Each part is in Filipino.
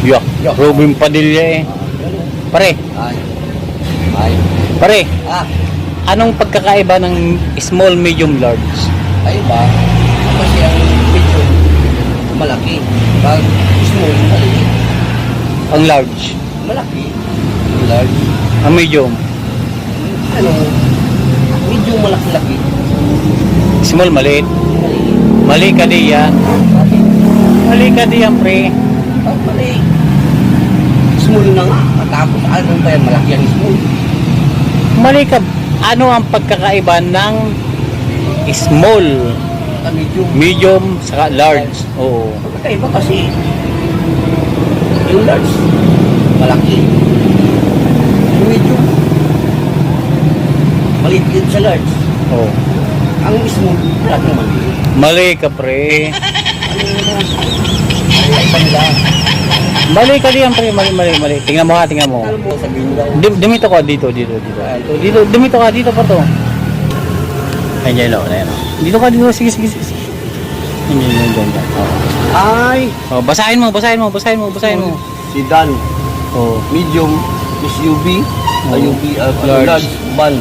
Yak, Robin Padilla eh. Pare, Ay. pare, Ah, anong pagkakaiba ng small, medium, large? ay ba? Kasi ang medium, malaki. Pag small, maliit. Ang large, Malaki. Large. ang medium, Ano? Medium malaki-laki. small, maliit. Maliit. Mali ka diyan. Bakit? Mali ka diyan, pre. Oh, mali. Small na nga. Tapos ano ba yan? Malaki ang small. Mali ka. Ano ang pagkakaiba ng small, Medium. medium, saka large? Oo. Magkaiba kasi yung large, malaki. Yung medium, maliit din sa large. Oo. Ang small, malaki maliit. Mali ka, pre. Ay, kanila. Mali ka diyan, pre. Mali. Tingnan mo ha, tingnan mo. Alam mo, sabihin nila, Dumito ka dito. Dumito ka dito pa to. Ayun, ayun. Dito ka dito. Sige. Ayun. ay, Oh, basahin mo. si Dan, Oh. medium, SUV, Oh. UV, Large. large, van.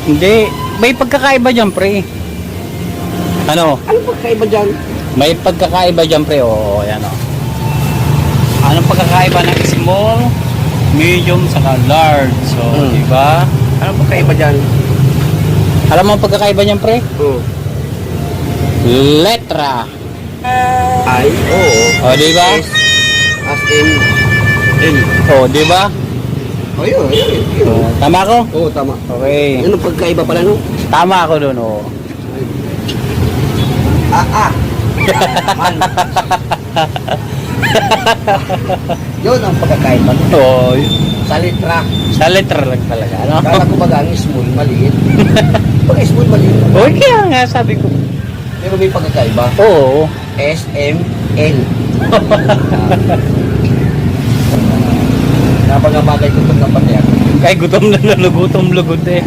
Hindi, may pagkakaiba diyan, pre. Ano? Ano ba kaiba dyan? May pagkakaiba diyan, pre. Oo, ayan oh. Anong pagkakaiba ng small, medium, saka large? So, di ba? Ano ba kaiba dyan? Alam mo ang pagkakaiba niyan, pre? Oh. Letra. Ay, oo. Oh, di ba? S, as in, L. Oh, di ba? Oh, yun. Oh, tama ako? Oo, tama. Okay. Ano pagkaiba pala, no? Tama ako doon, oh. Man. Yun ang pagkakaiba. Oh, Sa litra. sa letra lang talaga, ano? Kala ko baga ang small, maliit. Pag small, maliit. Oh, kaya nga sabi ko. Pero may pagkakaiba. Oo. S, M, L. Napagabagay ko itong kapatid. Kay gutom na lugod eh.